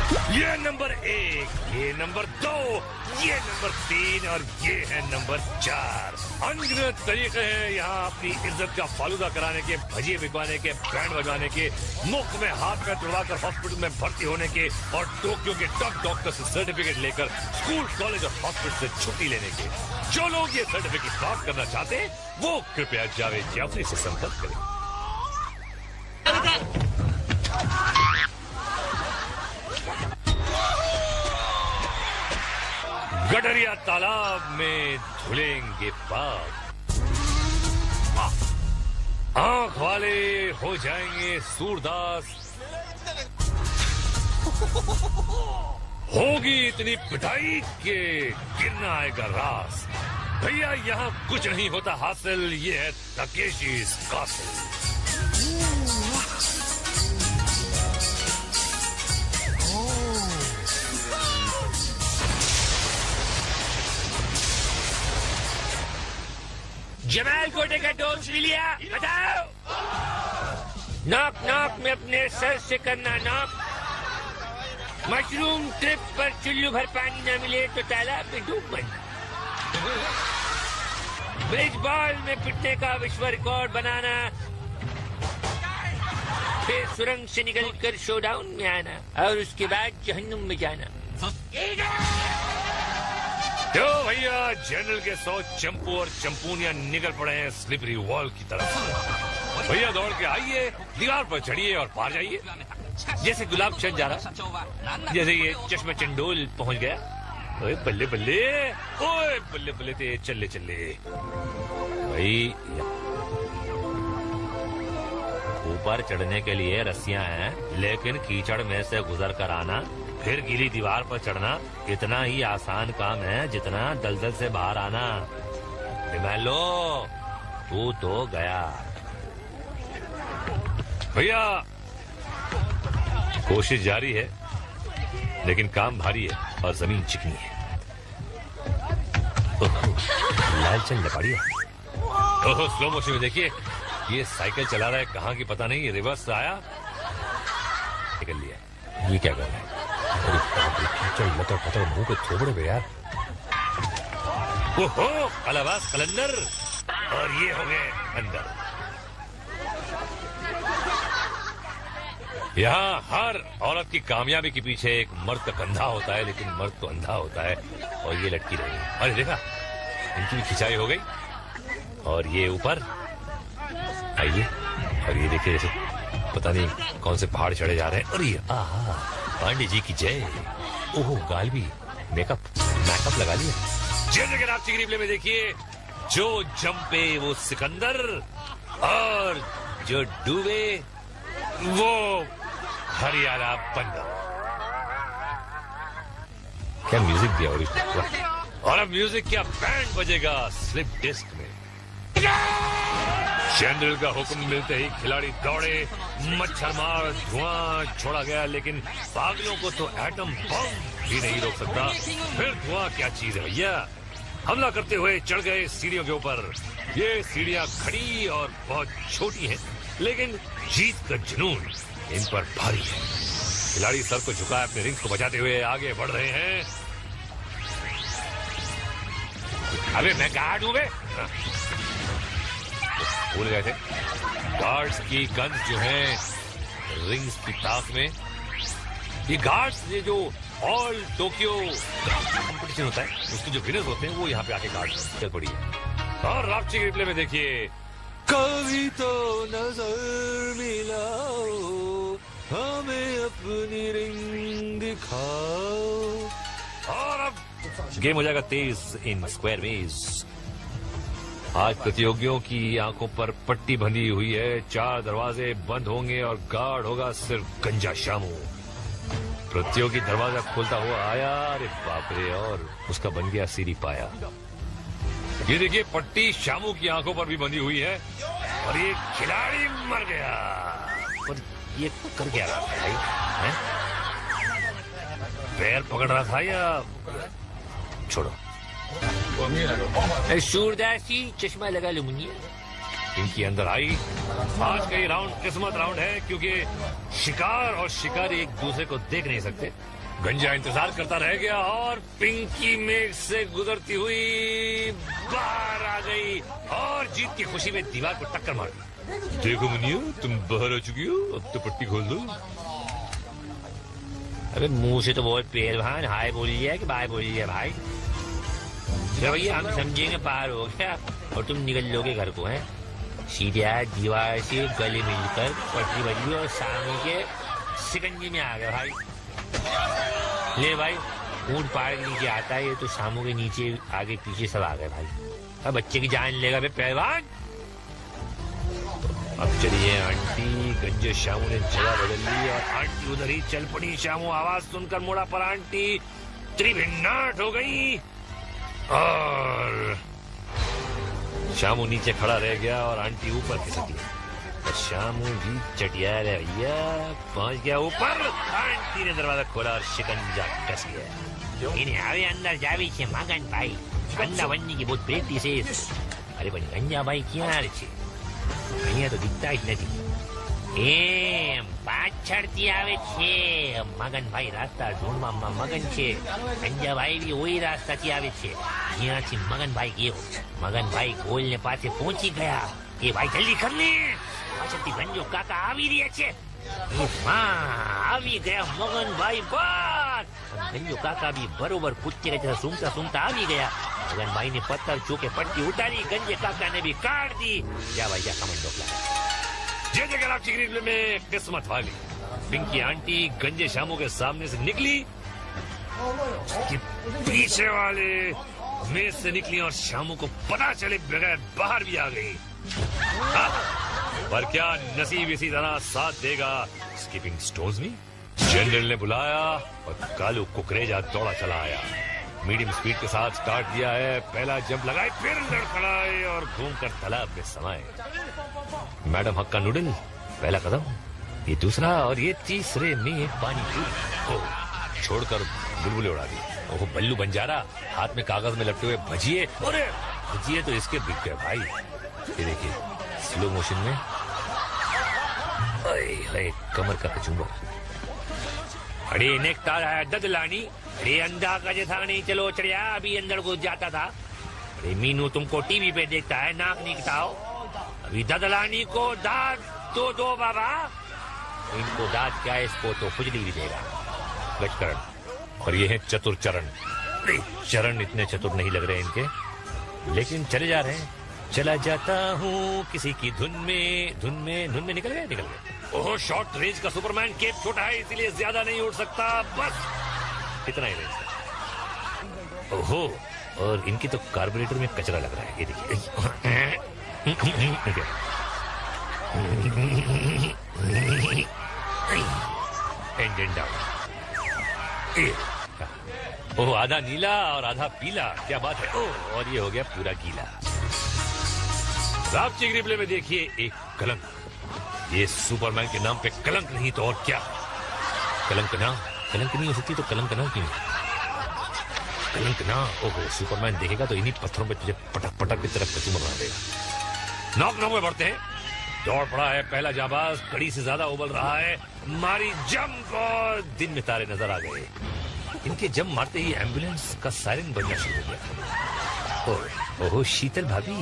ये नंबर 1, ये नंबर 2, ये नंबर 3 और ये है नंबर 4। अनगिनत तरीके हैं यहाँ अपनी इज्जत का फालूदा कराने के, भजिए बिकवाने के, बैंड बजाने के, मुफ्त में हाथ में तुड़वाकर हॉस्पिटल में भर्ती होने के और टोक्यो के टॉप डॉक्टर से सर्टिफिकेट लेकर स्कूल, कॉलेज और हॉस्पिटल से छुट्टी लेने के। जो लोग ये सर्टिफिकेट प्राप्त करना चाहते हैं वो कृपया जावेद जाफरी से संपर्क करें। गडरिया तालाब में धुलेंगे बाघ, आंख वाले हो जाएंगे सूरदास, होगी इतनी पिटाई के गिरना आएगा रास। भैया यहाँ कुछ नहीं होता हासिल, ये है तकेशी's कासिल। जमाल कोटे का डोर सुन लिया? बताओ। नॉक नॉक में अपने सर से करना नॉक। मशरूम ट्रिप पर चुल्लू भर पानी न मिले तो तालाब में डूब मरना। ब्रिज बॉल में पिटने का विश्व रिकॉर्ड बनाना, फिर सुरंग से निकलकर शोडाउन में आना और उसके बाद जहन्नुम में जाना। तो भैया जनरल के 100 चंपू और चंपूनियां निकल पड़े हैं स्लिपरी वॉल की तरफ। भैया दौड़ के आइए, दीवार पर चढ़िए और पार जाइए। जैसे गुलाब चंद जा रहा, जैसे ये चश्मा चंडोल पहुंच गया। ओए बल्ले बल्ले, ओए बल्ले बल्ले ते चले चले। भाई ऊपर चढ़ने के लिए रस्सियां हैं, लेकिन कीचड़ में से गुजर कर आना फिर गीली दीवार पर चढ़ना इतना ही आसान काम है जितना दलदल से बाहर आना। लो तू तो गया। भैया कोशिश जारी है, लेकिन काम भारी है और जमीन चिकनी है। लालचंद लपाड़िया, ओहो स्लो मोशन में देखिए, ये साइकिल चला रहा है कहाँ की पता नहीं, रिवर्स से आया निकल लिया। ये क्या कर रहा है? लतर पतर मुंह पे थोबड़े पे यार। ओहो कलाबाज कलंदर, और ये हो गए अंदर। यहाँ हर औरत की कामयाबी के पीछे एक मर्द का कंधा होता है, लेकिन मर्द तो अंधा होता है। और ये लटकी रही, अरे देखा इनकी भी खिंचाई हो गई। और ये ऊपर आइए, और ये देखिए जैसे पता नहीं कौन से पहाड़ चढ़े जा रहे हैं। और ये आहा पांडे जी की जय। ओहो गाल भी मेकअप लगा लिया। जैसे कि आप चिकनी प्ले में देखिए, जो जंपे वो सिकंदर और जो डूबे वो हरियाणा बंदर। क्या म्यूजिक दिया ओरिजिनल, और अब म्यूजिक क्या बैंड बजेगा स्लिप डिस्क में। जनरल का हुक्म मिलते ही खिलाड़ी दौड़े, मच्छर मार धुआं छोड़ा गया, लेकिन पागलों को तो एटम बम भी नहीं रोक सकता। फिर धुआं क्या चीज है भैया। हमला करते हुए चढ़ गए सीढ़ियों के ऊपर। ये सीढ़ियां खड़ी और बहुत छोटी हैं, लेकिन जीत का जुनून इन पर भारी है। खिलाड़ी सर को झुकाए अपने रिंग्स को बचाते हुए आगे बढ़ रहे हैं। अबे मैं गार्ड हूं बे, भूल गए थे। गार्ड्स की गन्स जो हैं रिंग्स की ताक में। ये गार्ड्स, ये जो ऑल टोक्यो कंपटीशन होता है उसके जो विनर्स होते हैं वो यहाँ पे आके गार्ड्स चल पड़ी है। और रापची के रिप्ले में देखिए, कभी तो नजर मिलाओ, हमें अपनी रिंग दिखाओ। और अब गेम हो जाएगा तेज इन स्क्वायर वेज। आज प्रतियोगियों की आंखों पर पट्टी बंधी हुई है, 4 दरवाजे बंद होंगे और गार्ड होगा सिर्फ गंजा शामू। प्रतियोगी दरवाजा खोलता हुआ आया, अरे बाप रे, और उसका बन गया सीढ़ी पाया। ये देखिए पट्टी शामू की आंखों पर भी बंधी हुई है और ये खिलाड़ी मर गया। पर ये कर क्या रहा था भाई? पैर पकड़ रहा था या छोड़ो। सूरदासी चश्मा लगा लो मुनिया। पिंकी अंदर आई। आज का ये राउंड किस्मत राउंड है, क्योंकि शिकार और शिकारी एक दूसरे को देख नहीं सकते। गंजा इंतजार करता रह गया और पिंकी मेघ से गुजरती हुई बाहर आ गई और जीत की खुशी में दीवार को टक्कर मार दी। देखो मुनिया, तुम बाहर आ चुकी हो, अब तो पट्टी खोल दो। अबे मुंह से तो बहुत पहलवान हाय बोल लिया कि बाय बोल लिया भाई। चलो भैया, हम समझेंगे पार हो गया और तुम निकल लोगे घर को। हैं सीधा दीवार से गले मिलकर पटरी बजी और सामने के सिकंजी में आ गए भाई। ले भाई, ऊंट पहाड़ के नीचे आता है, ये तो शामों के नीचे आगे पीछे सब आ गए भाई। अब बच्चे की जान लेगा बे पहलवान। अब चलिए आंटी। गंजे शामू ने जगह बदल ली और आंटी उधर ही चल पड़ी। शामू आवाज सुनकर मुड़ा पर आंटी त्रिभिन्नाट हो गई और शामू नीचे खड़ा रह गया और आंटी ऊपर खिसक गई। शामू भी चटिया भैया पहुंच गया ऊपर। आंटी ने दरवाजा खोला और शिकंजा कस गया। इन्हें आवे अंदर जावे छे मगन भाई, अंडा बनने की बहुत प्रेक्टिस है। अरे भाई गंजा भाई क्या छे, અહીંયા તો દીખતા જ નથી। એમ પાછળથી આવે છે મગનભાઈ, રાસ્તા ઢૂંઢવામાં મગન છે। ગંજાભાઈ બી ઓઈ રાસ્તાથી આવે છે જ્યાંથી મગનભાઈ ગયો। મગનભાઈ ગોલને પાસે પહોંચી ગયા। એ ભાઈ જલ્દી કર લે, પાછળથી ગંજો કાકા આવી રહ્યા છે। આવી ગયા મગનભાઈ બસ। ગંજો કાકા બી બરોબર કૂદકે સૂંઘતા સૂંઘતા આવી ગયા। मगनभाई ने पत्थर चूके पट्टी उतारी, गंजे काका ने भी काट दी। जा भाई जा, कमेंट डोकला। जय जगह आपकी ग्रिल में किस्मत वाली पिंकी आंटी गंजे शामू के सामने से निकली कि पीछे वाले मेज से निकली और शामू को पता चले बगैर बाहर भी आ गई। पर क्या नसीब इसी तरह साथ देगा स्कीपिंग स्टोन्स में। जनरल ने बुलाया और कालू कुकरेजा दौड़ा चला आया। मीडियम स्पीड के साथ स्टार्ट दिया है। पहला जंप लगाए, फिर लड़खड़ाए और घूमकर तालाब में समाये। मैडम हक्का नूडल पहला कदम, ये दूसरा और ये तीसरे में पानी पूरी छोड़कर बुलबुले उड़ा दी। ओह बल्लू बंजारा हाथ में कागज में लपटे हुए भजिए। अरे भजिए तो इसके बिक गए भाई। ये देखिए स्लो मोशन में कमर का कचूमर। अरे नेकता है ददलानी, अरे अंधा का जैसा नहीं चलो चढ़िया, अभी अंदर को जाता था। अरे मीनू तुमको टीवी पे देखता है, नाक निकताओ। अभी ददलानी को दांत तो दो बाबा। इनको दांत क्या है, इसको तो खुजली भी देगा। गजकरण। और ये है चतुर चरण। चरण इतने चतुर नहीं लग रहे इनके, लेकिन चले जा रहे हैं। चला जाता हूँ किसी की धुन में निकल गए। ओहो शॉर्ट रेंज का सुपरमैन, केप छोटा है इसीलिए ज्यादा नहीं उड़ सकता, बस इतना ही रेंज। ओहो, और इनकी तो कार्बोरेटर में कचरा लग रहा है, ये देखिए। Engine down. ओह आधा नीला और आधा पीला, क्या बात है। ओह और ये हो गया पूरा गीला। रापची ग्रिबले में देखिए एक कलंक। ये सुपरमैन के नाम पे कलंक नहीं तो और क्या। कलंक नहीं हो सकती तो कलंक ना क्यों। कलंक ना, ओहो सुपरमैन देखेगा तो इन्हीं पत्थरों पे तुझे पटक पटक की तरफ कचूमर बना देगा। नॉक में बढ़ते हैं। दौड़ पड़ा है पहला जाबाज, कड़ी से ज्यादा उबल रहा है। मारी जंप और दिन में तारे नजर आ गए। इनके जंप मारते ही एम्बुलेंस का सायरन बजना शुरू हो गया। ओहो शीतल भाभी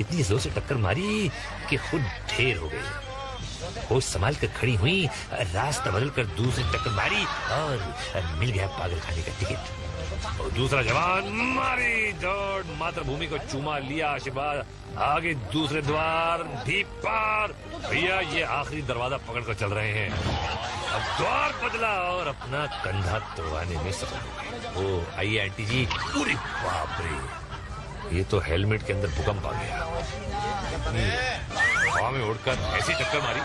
इतनी जोर से टक्कर मारी कि खुद ढेर हो गई। होश संभाल कर खड़ी हुई, रास्ता बदल कर दूसरी टक्कर मारी और मिल गया पागल खाने का टिकट। और दूसरा जवान मारी दौड़, मातृभूमि को चूमा लिया आशीर्वाद। आगे दूसरे द्वार भी पार। भैया ये आखिरी दरवाजा पकड़कर चल रहे हैं। अब द्वार बदला और अपना कंधा तोड़वाने में सफल। ओ आइए आंटी जी। पूरी बाप रे, ये तो हेलमेट के अंदर भूकंप आ गया। हवा में उड़कर ऐसी टक्कर मारी,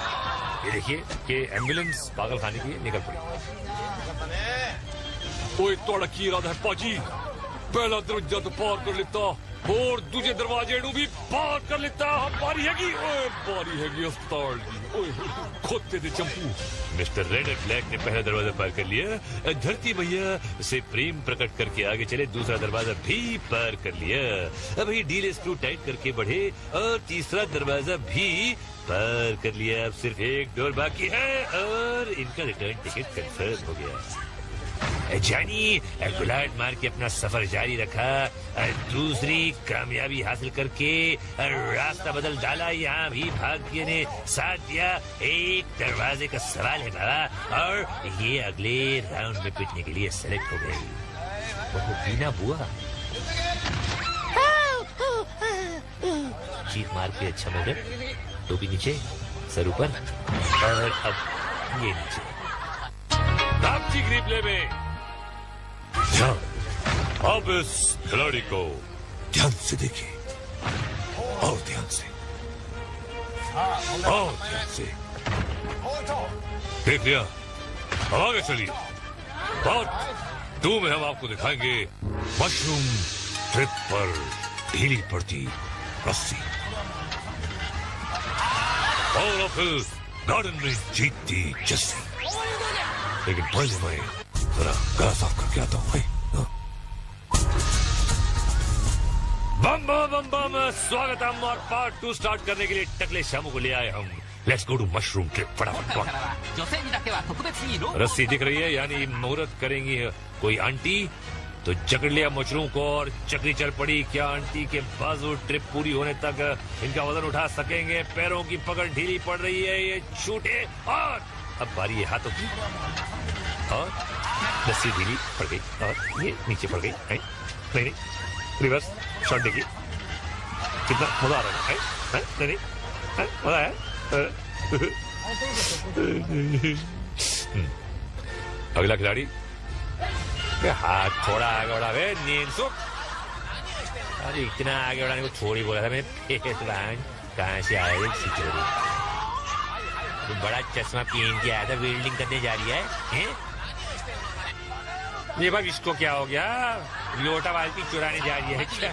ये देखिए कि एम्बुलेंस पागल खाने की निकल पड़ी। ओए तोड़ा की इरादा है पाजी, पहला दरवाजा तो पार कर लेता, और दूजे दरवाजे भी पार कर लेता। बारी हैगी, ओए बारी हैगी अस्पताल की। ओए खोदते थे चंपू। मिस्टर रेड एंड ब्लैक ने पहला दरवाजा पार कर लिया। धरती भैया से प्रेम प्रकट करके आगे चले, दूसरा दरवाजा भी पार कर लिया। अभी डील स्क्रू टाइट करके बढ़े और तीसरा दरवाजा भी पार कर लिया। अब सिर्फ एक डोर बाकी है और इनका रिटर्न टिकट कंफर्म हो गया। जानी गुलाट मार के अपना सफर जारी रखा, दूसरी कामयाबी हासिल करके रास्ता बदल डाला। यहाँ भी भाग्य ने साथ दिया। एक दरवाजे का सवाल है बाबा और ये अगले राउंड में पिटने के लिए सेलेक्ट हो गई। वो बीना बुआ चीख मार के अच्छा मगर टोपी नीचे, सर ऊपर और अब ये नीचे। रामची रिप्ले में अब इस खिलाड़ी को ध्यान से देखिए और ध्यान से और ध्यान से देख लिया। अब आगे चलिए। पार्ट 2 में हम आपको दिखाएंगे मशरूम ट्रिप पर ढीली पड़ती रस्सी और फिर गार्डन में जीतती जस्सी। लेकिन पहले मैं जरा गला साफ करके आता हूँ। बम बम बम बम, स्वागत हम और पार्ट 2 स्टार्ट करने के लिए टकले शामू को ले आए हम। Let's go to mushroom trip. फटाफट। रस्सी दिख रही है, यानी मुहूर्त करेंगी कोई आंटी, तो जकड़ लिया मशरूम को और चक्री चल पड़ी। क्या आंटी के बाजू ट्रिप पूरी होने तक इनका वजन उठा सकेंगे? पैरों की पकड़ ढीली पड़ रही है, ये छूटे और अब बारी है हाथों की और रस्सी ढीली पड़ गई और ये नीचे पड़ गई। नहीं रिवर्स शॉट देखिए, कितना मजा आ रहा है। नहीं मजा है। अगला खिलाड़ी, हाथ थोड़ा आगे बढ़ा वे नींद सुख। अरे इतना आगे बढ़ाने को थोड़ी बोला था मैं। कहाँ से आया तो बड़ा चश्मा पहन के आया था, वेल्डिंग करने जा रही है। ये भाई इसको क्या हो गया? लोटा बाल्टी चुराने जा रही है क्या?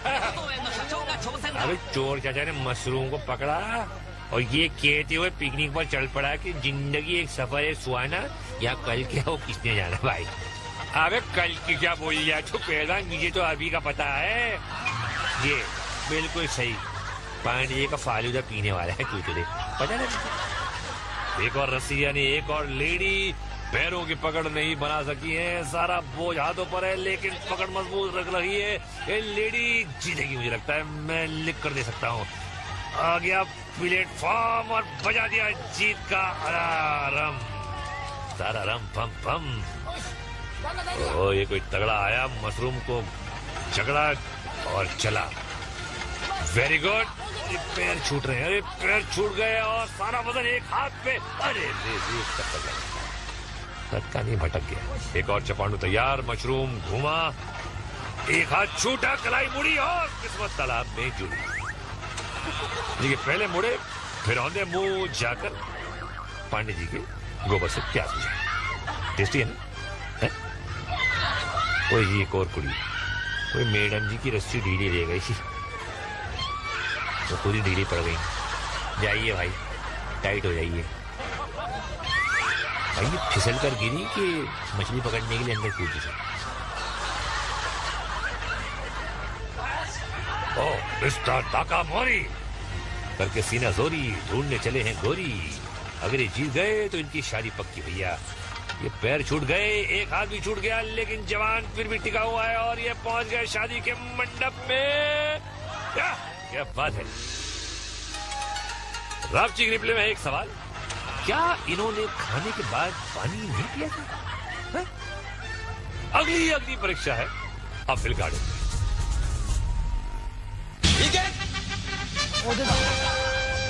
अबे चोर चाचा ने मशरूम को पकड़ा और ये कहते हुए पिकनिक पर चल पड़ा कि जिंदगी एक सफर है सुहाना, या कल क्या हो किसने जाना भाई। अबे कल की क्या बोली जाए तो पहलवान, मुझे तो अभी का पता है। ये बिल्कुल सही, पांडे का फालूदा पीने वाला है तुझे पता ना। एक और रस्सी यानी एक और लेडी पैरों की पकड़ नहीं बना सकी है। सारा बोझ हाथों पर है लेकिन पकड़ मजबूत रख रही है। ये लेडी जीतेगी मुझे लगता है, मैं लिख कर दे सकता हूँ। आ गया प्लेटफॉर्म और बजा दिया जीत का अलार्म। सारा रम पम पम। ओ ये कोई तगड़ा आया, मशरूम को झगड़ा और चला। Very good. पैर छूट रहे हैं, अरे पैर छूट गए और सारा वजन एक हाथ पे। अरे धक्का नहीं, भटक गया। एक और चपांडू तैयार, मशरूम घुमा, एक हाथ छूटा, कलाई मुड़ी और किस्मत तालाब में जुड़ी। देखिए पहले मुड़े फिर औंधे मुंह जाकर पांडे जी के गोबर से प्याज बुझाए। टेस्टी है ना? है? कोई एक और कुड़ी, कोई मैडम जी की रस्सी ढीली रह गई, तो पूरी ढीली पड़ गई। जाइए भाई, टाइट हो जाइए भाई। ये फिसल कर गिरी कि मछली पकड़ने के लिए अंदर कूद गई। ओह मिस्टर ताकामोरी करके सीना जोरी, ढूंढने चले हैं गोरी। अगर ये जीत गए तो इनकी शादी पक्की भैया। ये पैर छूट गए, एक हाथ भी छूट गया, लेकिन जवान फिर भी टिका हुआ है और ये पहुंच गए शादी के मंडप में। क्या बात है। रामची रिप्ले में एक सवाल, क्या इन्होंने खाने के बाद पानी नहीं पिया था? अगली परीक्षा है अपील गार्डन में।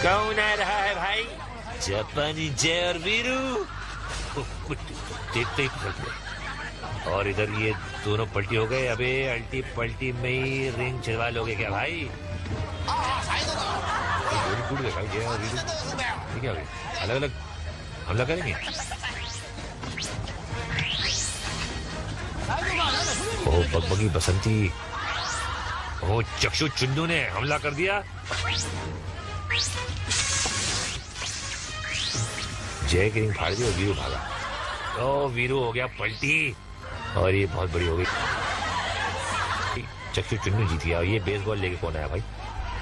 कौन आ रहा है भाई? जापानी जय और वीरू। और इधर ये दोनों पलटी हो गए। अबे अल्टी पलटी में ही रिंग छिड़वा लोगे क्या भाई? टूट गए भाई जय और वीरू। क्या अलग अलग हमला करेंगे? ओ बगबगी बसंती, वो चक्षु चुन्नू ने हमला कर दिया। जय की रिंग फाड़ दी और वीरू भागा। तो वीरू हो गया पलटी और ये बहुत बड़ी हो गई। चक्षु चुन्नू जीत गया। और ये बेसबॉल लेके कौन आया भाई?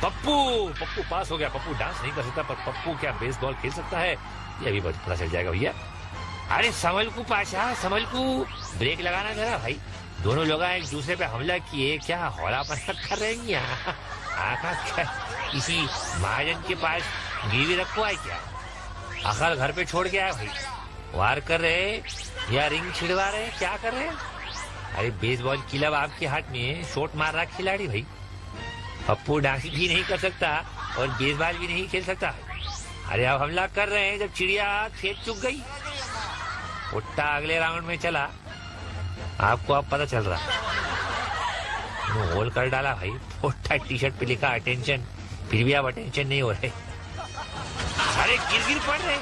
पप्पू। पप्पू पास हो गया। पप्पू डांस नहीं कर सकता पर पप्पू क्या बेसबॉल खेल सकता है ये अभी पता चल जाएगा भैया। अरे संभल को पाशा, संभल को, ब्रेक लगाना जरा भाई। दोनों लोग एक दूसरे पे हमला किए, क्या हौला पर कर रहे हैं यहाँ? आखा किसी महाजन के पास गिरवी रखवा है क्या? आखिर घर पे छोड़ के आया भाई। वार कर रहे या रिंग छिड़वा रहे, क्या कर रहे? अरे बेसबॉल क्लब आपके हाथ में, शॉट मार रहा खिलाड़ी भाई। पप्पू डांस भी नहीं कर सकता और बेसबॉल भी नहीं खेल सकता। अरे अब हमला कर रहे हैं जब चिड़िया खेत चुग गई। उट्टा अगले राउंड में चला, आपको अब पता चल रहा। होल कर डाला भाई। उट्टा टी शर्ट पे लिखा अटेंशन, फिर भी आप अटेंशन नहीं हो रहे। अरे गिर गिर पड़ रहे,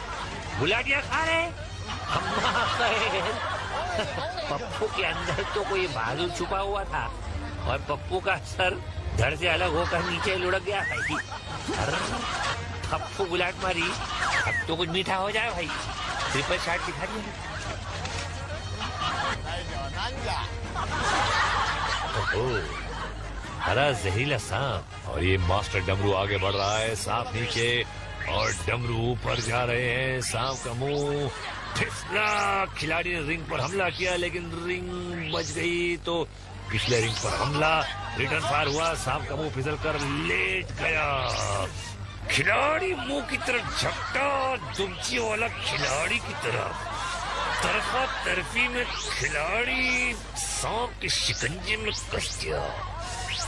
गुलाटियां खा रहे। पप्पू के अंदर तो कोई बाजू छुपा हुआ था और पप्पू का सर धड़ से अलग होकर नीचे लुढ़क गया भाई। पप्पू गुलाट मारी, अब तो कुछ मीठा हो जाए भाई। ट्रिपल शॉट दिखा दिया। हरा जहरीला सांप। और ये मास्टर डमरू आगे बढ़ रहा है, सांप नीचे और डमरू ऊपर जा रहे हैं। सांप का मुंह फिसला। खिलाड़ी ने रिंग पर हमला किया लेकिन रिंग बच गई तो पिछले रिंग पर हमला, रिटर्न फायर हुआ। सांप का मुंह फिसल कर लेट गया। खिलाड़ी मुंह की तरफ झपटा, दुमची वाला खिलाड़ी की तरफ। तरफा तरफी में खिलाड़ी सांप के शिकंजे में कस गया।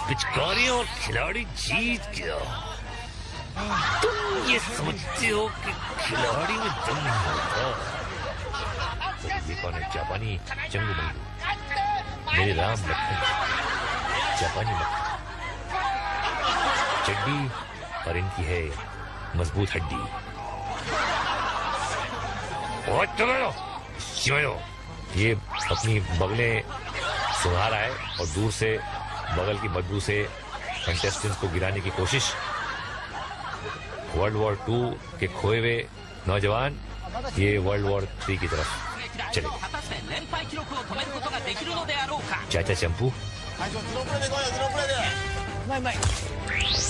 पिचकारी और खिलाड़ी जीत गया। तुम ये समझते हो कि खिलाड़ी में दम नहीं होता। ये कौन है? जापानी चंगू मंगू, मेरे राम लखन। जापानी मक्खन, चड्डी और इनकी है मजबूत हड्डी। ये अपनी बगलें सुधार आए और दूर से बगल की बदबू से कंटेस्टेंट्स को गिराने की कोशिश। वर्ल्ड वॉर 2 के खोए हुए नौजवान ये वर्ल्ड वॉर 3 की तरफ चले गए। चाचा चंपू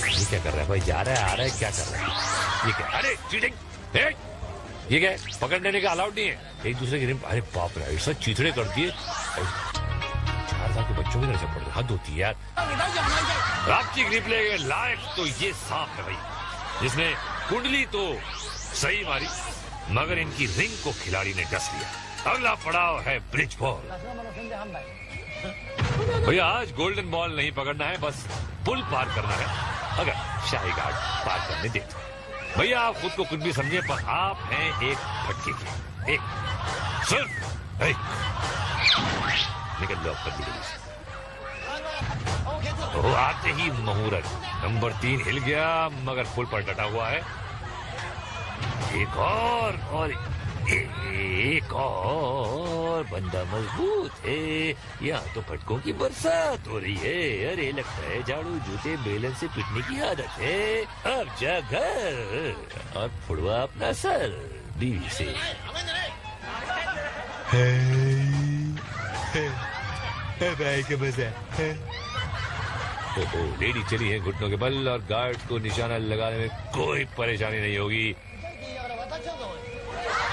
ये क्या कर रहा है भाई? जा रहा है, आ रहा है, क्या कर रहा है? ये क्या? अरे चीटिंग! ये क्या? पकड़ने का अलाउड नहीं है। एक दूसरे की रिम। अरे बाप रे, ऐसा चीथड़े कर दिए। 4 साल के बच्चों की तरह से पड़ रहे, हद होती है यार। रात की रिप्ले के लायक तो ये सांप है भाई, जिसने कुंडली तो सही मारी मगर इनकी रिंग को खिलाड़ी ने डस लिया। अगला पड़ाव है ब्रिज बॉल। भैया आज गोल्डन बॉल नहीं पकड़ना है, बस पुल पार करना है। अगर शाही घाट पार करने दे तो भैया आप खुद को कुछ भी समझे पर आप हैं एक फटके के। एक सिर्फ एक निकल लो अपनी गली से। तो आते ही मुहूर्त नंबर 3 हिल गया मगर पुल पर डटा हुआ है। एक और एक और बंदा मजबूत है। यहाँ तो फटकों की बरसात हो रही है। अरे लगता है झाड़ू जूते बेलन से पिटने की आदत है। अब जा घर और फुड़वा अपना सर बीवी से। भाई का मजा। ओहो, लेडी चली है घुटनों के बल और गार्ड को निशाना लगाने में कोई परेशानी नहीं होगी।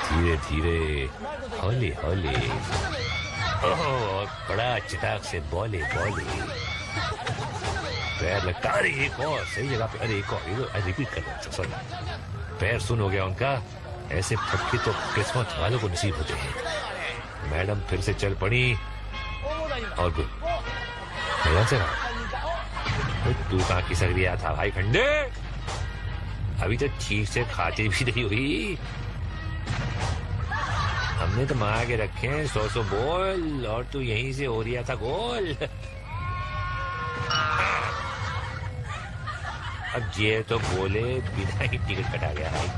धीरे धीरे, हौले हौले। और बड़ा चटाक से बोले पैर लगता। अरे एक और सही जगह पे। अरे एक और रिपीट कर रहा हूँ, सॉरी। पैर सुन हो गया उनका। ऐसे फटके तो किस्मत वालों को नसीब होते हैं। मैडम फिर से चल पड़ी और गुड से तू कहाँ खिसक गया था भाई खंडे? अभी तो ठीक से खाते भी नहीं हुई। हमने तो मांगा के रखे हैं 100 बॉल और तू यहीं से हो रिया था गोल। अब ये तो बोले बिना ही टिकट कटा गया भाई।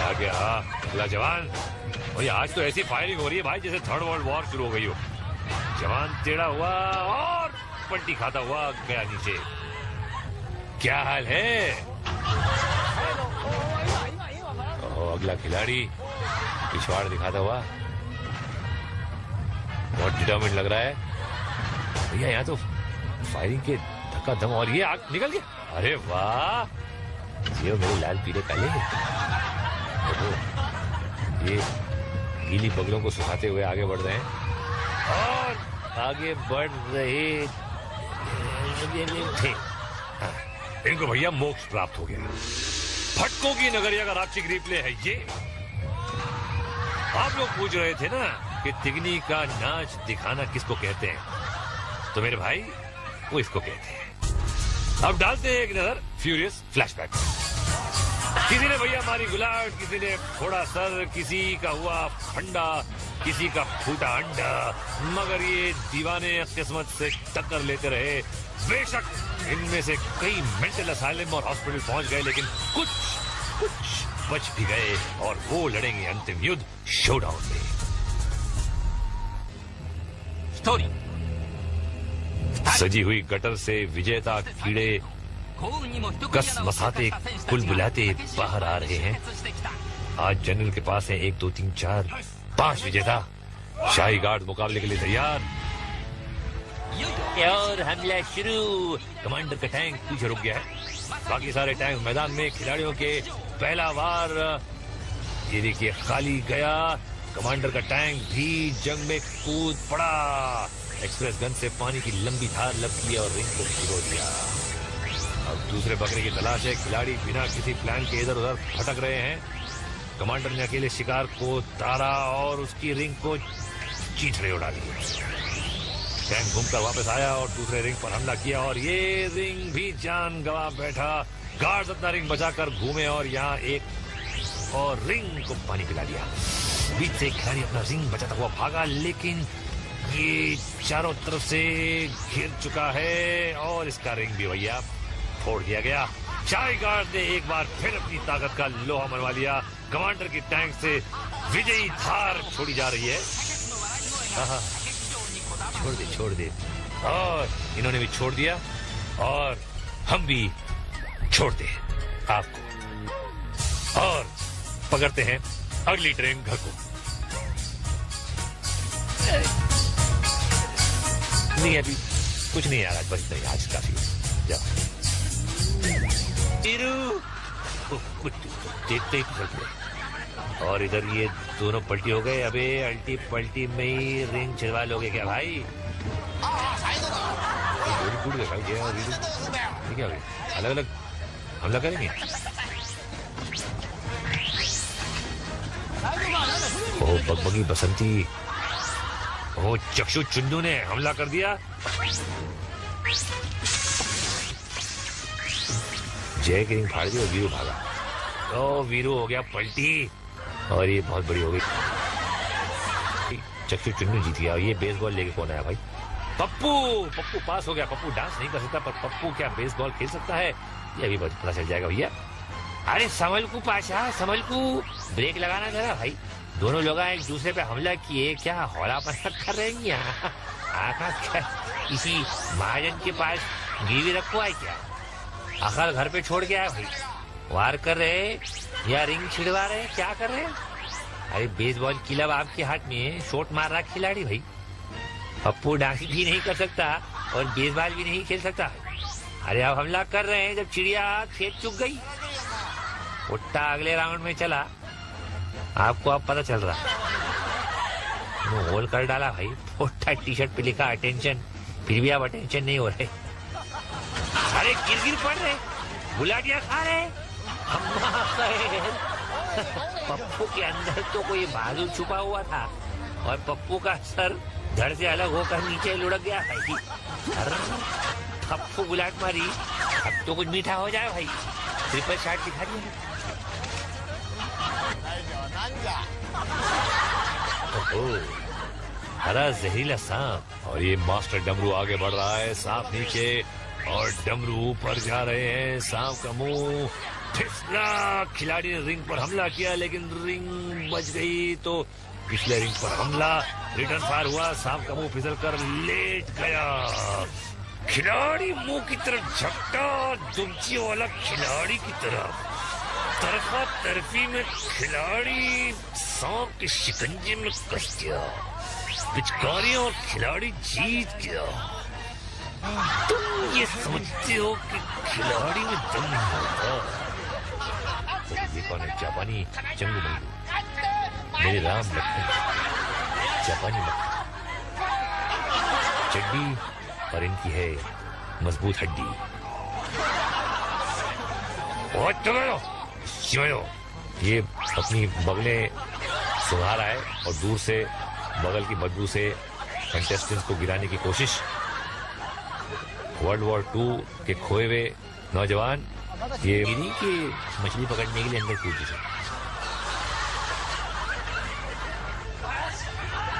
आ गया अगला जवान। और आज तो ऐसी फायरिंग हो रही है भाई जैसे 3rd वर्ल्ड वॉर शुरू हो गई हो। जवान टेढ़ा हुआ और पलटी खाता हुआ गया नीचे। क्या हाल है? अगला खिलाड़ी पिछवाड़ दिखाता हुआ, बहुत डिटर्मिन्ड लग रहा है भैया। यहाँ तो फायरिंग के धक्का धम, और ये आग निकल गया। अरे वाह, ये मेरे लाल पीले काले। ये गीली बगलों को सुखाते हुए आगे बढ़ रहे हैं और आगे बढ़ रहे थे। इनको भैया मोक्ष प्राप्त हो गया। फटकों की नगरिया का राक्षिक रिप्ले है ये। आप लोग पूछ रहे थे ना कि तिगनी का नाच दिखाना किसको कहते हैं, तो मेरे भाई वो इसको कहते हैं। अब डालते हैं एक नजर फ्यूरियस फ्लैशबैक। किसी ने भैया मारी गुलाट, किसी ने फोड़ा सर, किसी का हुआ फंडा, किसी का फूटा अंडा, मगर ये दीवाने किस्मत से टक्कर लेते रहे। बेशक इनमें से कई मेंटल असाइलम और हॉस्पिटल पहुंच गए, लेकिन कुछ बच भी गए और वो लड़ेंगे अंतिम युद्ध शोडाउन में। स्टोरी। सजी हुई गटर से विजेता कीड़े कस मसाते कुल बुलाते बाहर आ रहे हैं। आज जनरल के पास है 1 2 3 4 5 विजेता। शाही गार्ड मुकाबले के लिए तैयार और हमला शुरू। कमांडर का टैंक पीछे रुक गया है, बाकी सारे टैंक मैदान में। खिलाड़ियों के पहला वार ये देखिए खाली गया। कमांडर का टैंक भी जंग में कूद पड़ा। एक्सप्रेस गन से पानी की लंबी धार लपकी और रिंग को भिगो दिया। अब दूसरे बकरे की तलाश है। खिलाड़ी बिना किसी प्लान के इधर उधर भटक रहे हैं। कमांडर ने अकेले शिकार को तारा और उसकी रिंग को चीथड़े उड़ा दिए। टैंक घूमकर वापस आया और दूसरे रिंग पर हमला किया और ये रिंग भी जान गंवा बैठा। गार्ड्स अपना रिंग बचाकर घूमे और यहाँ एक और रिंग को पानी पिला दिया। बीच से खिलाड़ी अपना रिंग बचाता हुआ भागा, लेकिन ये चारों तरफ से घिर चुका है और इसका रिंग भी भैया फोड़ दिया गया। शाही गार्ड ने एक बार फिर अपनी ताकत का लोहा मनवा लिया। कमांडर की टैंक से विजयी धार छोड़ी जा रही है। छोड़ दे और इन्होंने भी छोड़ दिया और हम भी छोड़ दे आपको और पकड़ते हैं अगली ट्रेन घर को। नहीं अभी कुछ नहीं यार, आज बस नहीं, आज काफी जाओ। देखते ही चल पड़े और इधर ये दोनों पलटी हो गए। अबे अल्टी पलटी में ही रिंग छिड़वा लोगे क्या भाई? टूट गए भाई। ये क्या अलग अलग हमला करेंगे? ओ बगबगी बसंती, ओ चक्षु चुन्नू ने हमला कर दिया। जय की रिंग फाड़ दी और वीरू भागा। ओ वीरू हो गया पलटी और ये बहुत बड़ी हो गई। चक्षु चुन्नू जीत गया। ये बेसबॉल लेके कौन आया भाई? पप्पू पास हो गया। पप्पू डांस नहीं कर सकता पर पप्पू क्या बेसबॉल खेल सकता है, ये अभी पता चल जाएगा भैया। अरे संभल को पाशा, संभल को ब्रेक लगाना जरा भाई। दोनों लोग एक दूसरे पे हमला किए, क्या हौलापन कर रहे हैं यहाँ? आखा किसी महाजन के पास गिरवी रखो है क्या? आखिर घर पे छोड़ के आया भाई। वार कर रहे या रिंग छिड़वा रहे, क्या कर रहे? अरे बेसबॉल क्लब आपके हाथ में, शॉट मार रहा खिलाड़ी भाई। पप्पू डांस भी नहीं कर सकता और बेसबॉल भी नहीं खेल सकता। अरे अब हमला कर रहे हैं जब चिड़िया खेत चुग गई। उट्टा अगले राउंड में चला, आपको अब पता चल रहा। होल कर डाला भाई। उट्टा टी शर्ट पे लिखा अटेंशन, फिर भी आप अटेंशन नहीं हो रहे। अरे गिर पड़ रहे, गुलाटियां खा रहे। पप्पू के अंदर तो कोई बाजू छुपा हुआ था और पप्पू का सर धड़ से अलग होकर नीचे लुढ़क गया भाई। पप्पू गुलाट मारी, अब तो कुछ मीठा हो जाए भाई। ट्रिपल शॉट दिखा दिया। हरा जहरीला सांप और ये मास्टर डमरू आगे बढ़ रहा है। सांप नीचे और डमरू ऊपर जा रहे हैं। सांप का मुंह फिसला। खिलाड़ी ने रिंग पर हमला किया लेकिन रिंग बच गई तो पिछले रिंग पर हमला। रिटर्न फायर हुआ। सांप का मुंह फिसल कर लेट गया। खिलाड़ी मुंह की तरफ झपटा, दुमची वाला खिलाड़ी की तरफ। तरफा तरफी में खिलाड़ी सांप के शिकंजे में कस गया। पिचकारियों और खिलाड़ी जीत गया। तुम ये समझते हो कि खिलाड़ी में दम नहीं होता। तो ये कौन है? जापानी चंगू मंगू, मेरे राम लखन, जापानी मक्खन। चड्डी और इनकी है मजबूत हड्डी। ये अपनी बगलें सुधार आए और दूर से बगल की बदबू से कंटेस्टेंट्स को गिराने की कोशिश। वर्ल्ड वॉर 2 के खोए हुए नौजवान ये नहीं कि मछली पकड़ने के लिए अंदर कूद गए।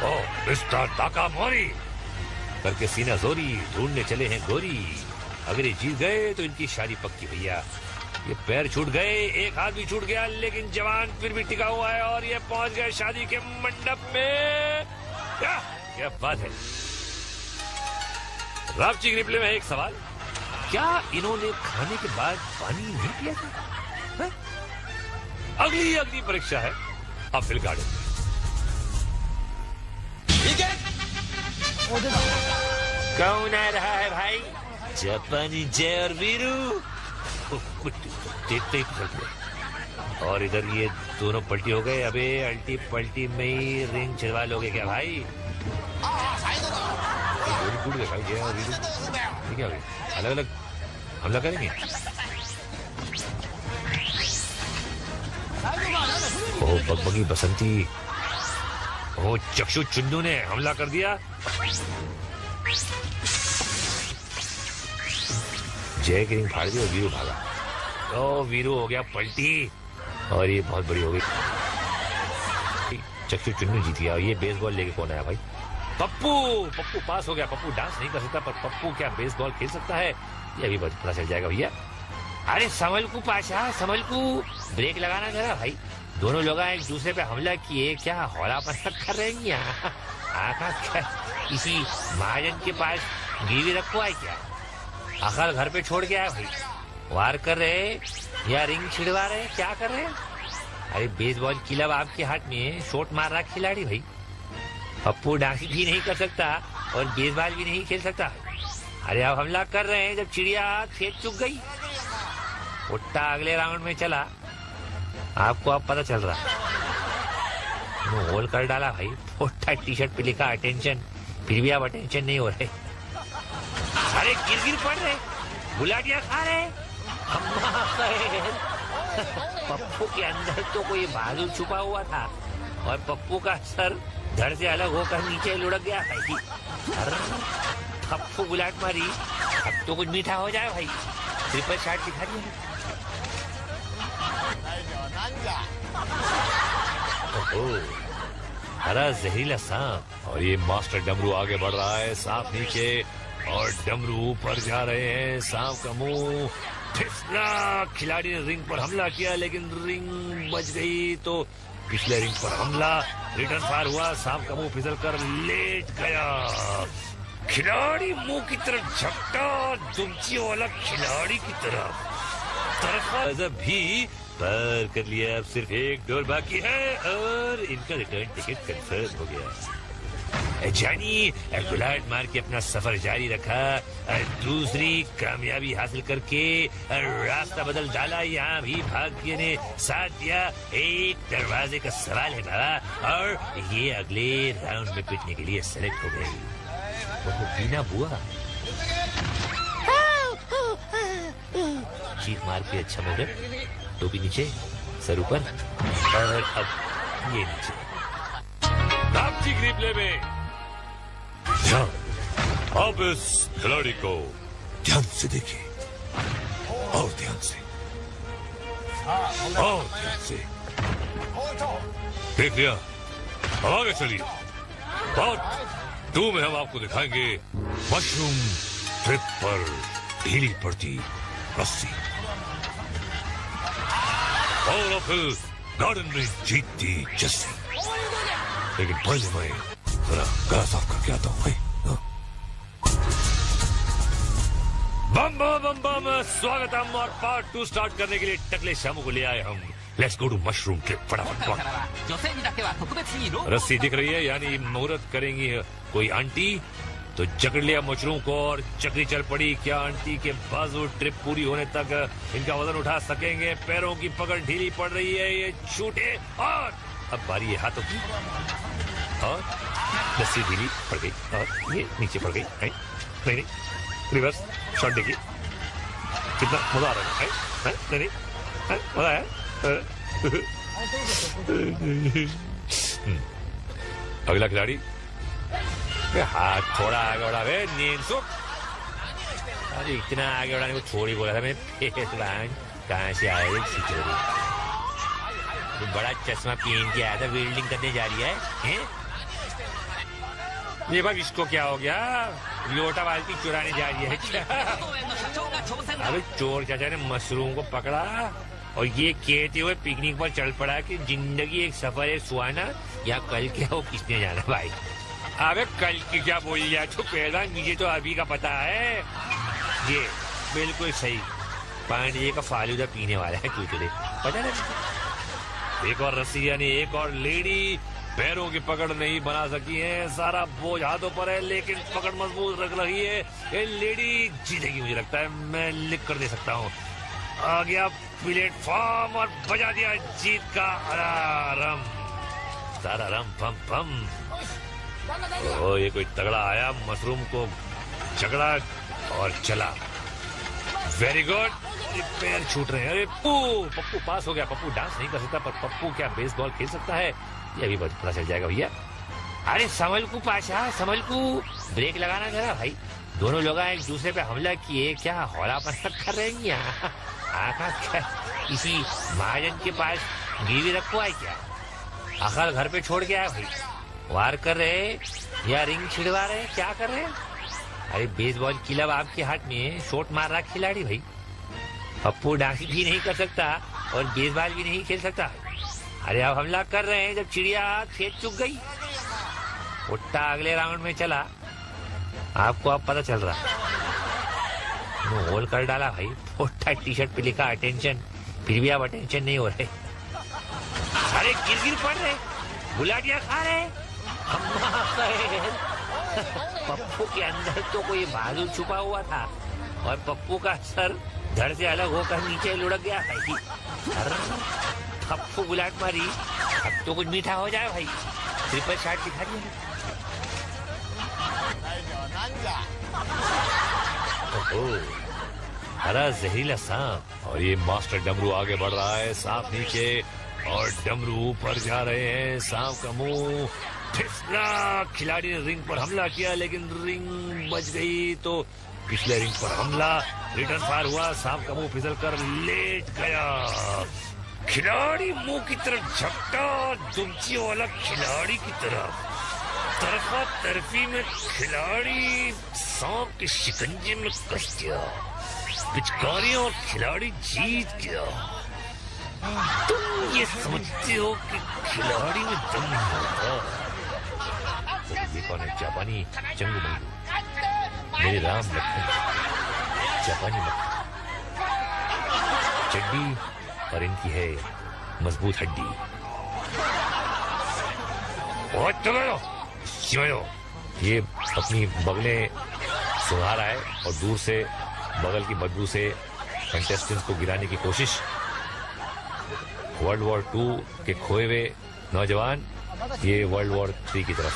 ओ मिस्टर ताकामोरी करके सीना जोरी ढूंढने चले हैं गोरी। अगर ये जीत गए तो इनकी शादी पक्की भैया। ये पैर छूट गए, एक हाथ भी छूट गया, लेकिन जवान फिर भी टिका हुआ है और ये पहुंच गए शादी के मंडप में। क्या बात है। रावची के रिप्ले में एक सवाल, क्या इन्होंने खाने के बाद पानी नहीं पिया था? अगली परीक्षा है अपील गार्डन में। कौन आ रहा है भाई? जापानी जय और वीरू। देखते ही चलते। और इधर ये दोनों पलटी हो गए। अबे अल्टी पलटी में ही रिंग छिड़वा लोगे क्या भाई? टूट गए भाई जय और वीरू। ठीक है भाई, अलग अलग हमला करेंगे। ओ बगबगी बसंती, ओ चक्षु चुन्नू ने हमला कर दिया। जय की रिंग फाड़ दी और वीरू भागा। ओ वीरू हो गया पलटी और ये बहुत बड़ी हो गई। चक्षु चुन्नू जीत गया। और ये बेसबॉल लेके कौन आया भाई? पप्पू पास हो गया। पप्पू डांस नहीं कर सकता पर पप्पू क्या बेसबॉल खेल सकता है ये अभी पता चल जाएगा भैया। अरे संभल को पाशा, संभल को ब्रेक लगाना जरा भाई। दोनों लोग एक दूसरे पे हमला किए, क्या हौलापन कर रहे हैं यहाँ? आखा किसी महाजन के पास गिरवी रखो है क्या? आखिर घर पे छोड़ के आया भाई। वार कर रहे या रिंग छिड़वा रहे, क्या कर रहे? अरे बेसबॉल क्लब आपके हाथ में, शॉट मार रहा खिलाड़ी भाई। पप्पू डांस भी नहीं कर सकता और बेसबॉल भी नहीं खेल सकता। अरे अब हमला कर रहे हैं जब चिड़िया खेत चुग गई। उट्टा अगले राउंड में चला, आपको अब पता चल रहा। होल कर डाला भाई। उट्टा टी शर्ट पे लिखा अटेंशन, फिर भी अब अटेंशन नहीं हो रहे। अरे गिर पड़ रहे, गुलाटियां खा रहे। पप्पू के अंदर तो कोई बाजू छुपा हुआ था और पप्पू का सर धड़ से अलग होकर नीचे लुढ़क गया भाई। पप्पू गुलाट मारी, अब तो कुछ मीठा हो जाए भाई। ट्रिपल शॉट दिखा दिया। हरा जहरीला सांप और ये मास्टर डमरू आगे बढ़ रहा है। सांप नीचे और डमरू ऊपर जा रहे हैं। सांप का मुंह फिसला। खिलाड़ी ने रिंग पर हमला किया लेकिन रिंग बच गई तो पिछले रिंग पर हमला। रिटर्न फायर हुआ। सांप का मुंह फिसल कर लेट गया। खिलाड़ी मुंह की तरफ झपटा, दुमची वाला खिलाड़ी की तरफ। तरफा भी पार कर लिया। अब सिर्फ एक डोर बाकी है और इनका रिटर्न टिकट कंफर्म हो गया। जानी गुलाट मार के अपना सफर जारी रखा। दूसरी कामयाबी हासिल करके रास्ता बदल डाला। यहाँ भी भाग्य ने साथ दिया। एक दरवाजे का सवाल है बाबा और ये अगले राउंड में पिटने के लिए सेलेक्ट हो गई। वो बीना बुआ चीख मार के अच्छा मगर टोपी नीचे, सर ऊपर और अब ये नीचे। रावची रिप्ले में अब इस खिलाड़ी को ध्यान से देखिए और ध्यान से और ध्यान से देख लिया। अब आगे चलिए। पार्ट 2 में हम आपको दिखाएंगे मशरूम ट्रिप पर ढीली पड़ती रस्सी और फिर गार्डन में जीतती जस्सी। लेकिन पहले मैं जरा गला साफ करके आता हूँ भाई। बम बम बम बम, स्वागतम। और पार्ट 2 स्टार्ट करने के लिए टकले शामू को ले आए हम। Let's go to mushroom trip. फटाफट। रस्सी दिख रही है, यानी मुहूर्त करेंगी कोई आंटी, तो जकड़ लिया मशरूम को और चक्री चल पड़ी। क्या आंटी के बाजू ट्रिप पूरी होने तक इनका वजन उठा सकेंगे? पैरों की पकड़ ढीली पड़ रही है, ये छूटे। और अब बारी है हाथों की, और रस्सी ढीली पड़ गई और ये नीचे पड़ गई। नहीं, रिवर्स शॉट देखिए, कितना मजा आ रहा है। नहीं, मजा आया। अगला खिलाड़ी, हाथ थोड़ा आगे बढ़ा। नींद सुख, अरे इतना आगे बढ़ाने को छोड़ी बोला था मैंने। कहाँ से आया तो बड़ा चश्मा पहन के आया था, वेल्डिंग करने जा रही है? ये भाई इसको क्या हो गया? लोटा बाल्टी चुराने जा रही है क्या? अरे चोर चाचा ने मशरूम को पकड़ा और ये कहते हुए पिकनिक पर चल पड़ा कि जिंदगी एक सफर है सुहाना, या कल क्या हो किसने जाना भाई। अबे कल की क्या बोल लिया तो पहलवान, मुझे तो अभी का पता है। ये बिल्कुल सही, पांडे का फालूदा पीने वाला है चूचड़े, पता ना। एक और रस्सी, यानी एक और लेडी पैरों की पकड़ नहीं बना सकी है। सारा बोझ हाथों पर है, लेकिन पकड़ मजबूत रख रही है। ये लेडी जीतेगी, मुझे लगता है। मैं लिख कर दे सकता हूँ। आ गया प्लेटफॉर्म और बजा दिया जीत का अलार्म। सारा रम पम पम। ओ, ये कोई तगड़ा आया, मशरूम को झगड़ा और चला। Very good. पैर छूट रहे हैं। अरे पप्पू पास हो गया। पप्पू डांस नहीं कर सकता, पर पप्पू क्या बेसबॉल खेल सकता है, ये अभी पता चल जाएगा भैया। अरे संभल को पाशा, संभल को, ब्रेक लगाना जरा भाई। दोनों लोग एक दूसरे पे हमला किए, क्या हौलापन कर रहे हैं यहाँ? आका क्या किसी महाजन के पास गिरवी रखो है क्या? अकल घर पे छोड़ के आया भाई। वार कर रहे या रिंग छिड़वा रहे, क्या कर रहे? अरे बेसबॉल क्लब आपके हाथ में, शॉट मार रहा खिलाड़ी भाई। पप्पू डांस भी नहीं कर सकता और बेसबॉल भी नहीं खेल सकता। अरे अब हमला कर रहे हैं जब चिड़िया खेत चुग गई। उट्टा अगले राउंड में चला, आपको अब पता चल रहा। होल कर डाला भाई। उट्टा टी शर्ट पे लिखा अटेंशन, फिर भी आप अटेंशन नहीं हो रहे। अरे गिर पड़ रहे, गुलाटियां खा रहे। पप्पू के अंदर तो कोई बाजू छुपा हुआ था और पप्पू का सर धड़ से अलग होकर नीचे लुढ़क गया भाई। पप्पू गुलाट मारी, अब तो कुछ मीठा हो जाए भाई। ट्रिपल शॉट दिखा दिया। हरा जहरीला सांप, और ये मास्टर डमरू आगे बढ़ रहा है। सांप नीचे और डमरू ऊपर जा रहे हैं। सांप का मुंह फिसला। खिलाड़ी ने रिंग पर हमला किया, लेकिन रिंग बच गई, तो पिछले रिंग पर हमला। रिटर्न फायर हुआ, सांप का मुंह फिसल कर लेट गया। खिलाड़ी मुंह की तरफ झपटा, दुमची वाला खिलाड़ी की तरफ। तरफा तरफी में खिलाड़ी सांप के शिकंजे में कस गया। पिचकारियां और खिलाड़ी जीत गया। तुम ये समझते हो कि खिलाड़ी में दम नहीं होता। ये कौन है? जापानी चंगू मंगू, मेरे राम लखन। जापानी मक्खन, चड्डी और इनकी है मजबूत हड्डी। ये अपनी बगलें सुंघा रहा है और दूर से बगल की बदबू से कंटेस्टेंट्स को गिराने की कोशिश। वर्ल्ड वॉर 2 के खोए हुए नौजवान ये वर्ल्ड वॉर 3 की तरफ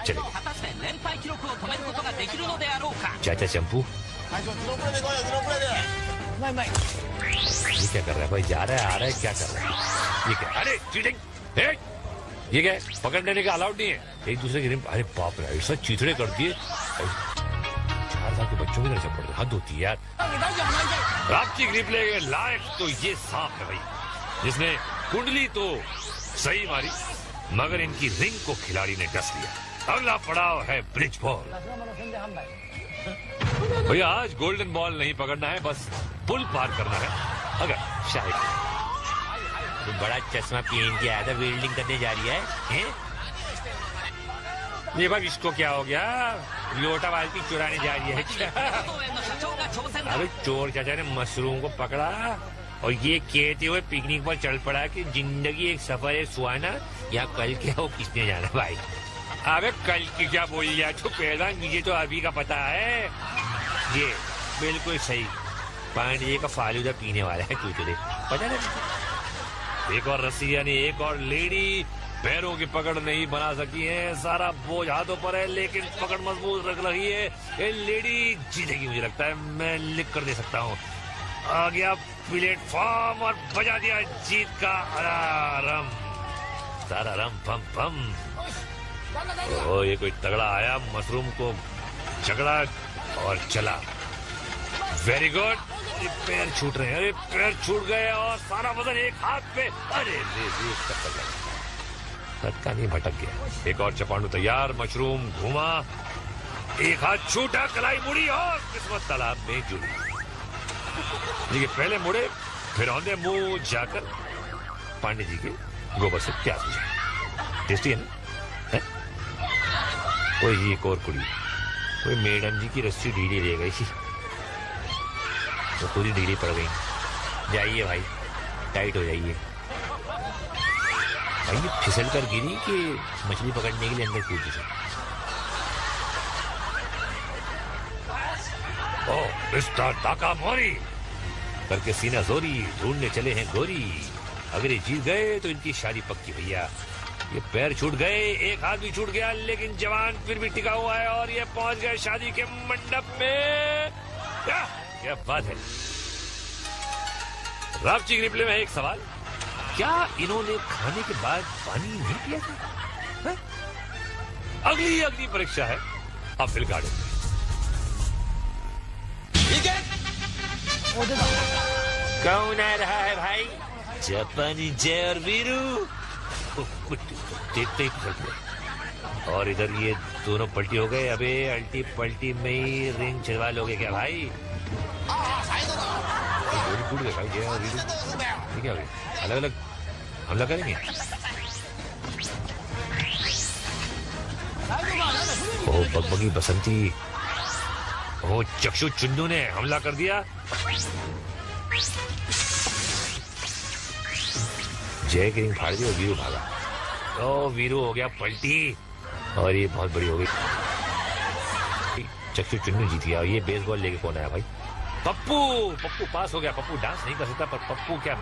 चले। चाचा चंपू ये क्या कर रहा है भाई? जा रहा है, आ रहा है, क्या कर रहा है ये? क्या? अरे चीटिंग! ये क्या पकड़ लेने का अलाउड नहीं है। एक दूसरे की। अरे बाप रे, ऐसा चीथड़े कर दिए। 4 साल के बच्चों की तरह चपड़ दे, हद होती है यार। आपकी ग्रिप ले गए लायक तो ये सांप है भाई, जिसने कुंडली तो सही मारी, मगर इनकी रिंग को खिलाड़ी ने डस लिया। अगला पड़ाव है ब्रिज बॉल। भैया आज गोल्डन बॉल नहीं पकड़ना है, बस पुल पार करना है। अगर शायद तो बड़ा चश्मा पहन के आया था, वेल्डिंग करने जा रही है? ये भाई इसको क्या हो गया? लोटा बाल्टी चुराने जा रही है क्या? अरे चोर चाचा ने मशरूम को पकड़ा और ये कहते हुए पिकनिक पर चल पड़ा कि जिंदगी एक सफर है सुहाना, या कल क्या हो किसने जाना भाई। अबे कल की क्या बोल लिया तो पहलवान, मुझे तो अभी का पता है। ये बिल्कुल सही, पांडे का फालूदा पीने वाला है चूचले, पता नहीं। एक और रस्सी यानी एक और लेडी पैरों की पकड़ नहीं बना सकी है, सारा बोझ हाथों पर है लेकिन पकड़ मजबूत रख रही है। ये लेडी जीतेगी मुझे लगता है, मैं लिख कर दे सकता हूँ। आ गया प्लेटफॉर्म और बजा दिया जीत का अलार्म, सारा रम पम पम। ओ ये कोई तगड़ा आया, मशरूम को झगड़ा और चला। Very good. पैर छूट रहे हैं, अरे पैर छूट गए और सारा वजन एक हाथ पे। अरे का नहीं भटक गया। एक और चपांडू तैयार, मशरूम घूमा, एक हाथ छूटा, कलाई मुड़ी और किस्मत तालाब में जुड़ी। देखिए पहले मुड़े फिर औंधे मुंह जाकर पांडे जी के गोबर से प्याज बुझाया। टेस्टी है ना? है? कोई एक और कुड़ी, कोई मैडम जी की रस्सी ढीली रह गई, तो पूरी ढीली पड़ गई। जाइए भाई, टाइट हो जाइए भाई। ये फिसल कर गिरी कि मछली पकड़ने के लिए अंदर कूद गई। ओ मिस्टर ताकामोरी करके सीना जोरी, ढूंढने चले हैं गोरी। अगर ये जीत गए तो इनकी शादी पक्की भैया। ये पैर छूट गए, एक हाथ भी छूट गया, लेकिन जवान फिर भी टिका हुआ है और ये पहुंच गए शादी के मंडप में। क्या बात है। रावची के रिप्ले में एक सवाल, क्या इन्होंने खाने के बाद पानी नहीं पिया था? अगली परीक्षा है अपील गार्डन में। कौन आ रहा है भाई? जापानी जय और वीरू। देखते ही और इधर ये दोनों पलटी हो गए। अबे अल्टी पलटी में ही रिंग छिड़वा लोगे क्या भाई? टूट गए भाई जय और वीरू। ठीक है भाई, अलग अलग हमला करेंगे। ओ बगबगी बसंती, ओ चक्षु चुन्नू ने हमला कर दिया। जय की रिंग फाड़ दी और वीरू भागा। ओ वीरू हो गया पलटी और ये बहुत बड़ी हो गई। चक्षु चुन्नू जीत गया। ये बेसबॉल लेके कौन आया भाई? पप्पू। पप्पू पास हो गया। पप्पू डांस नहीं कर सकता पर पप्पू क्या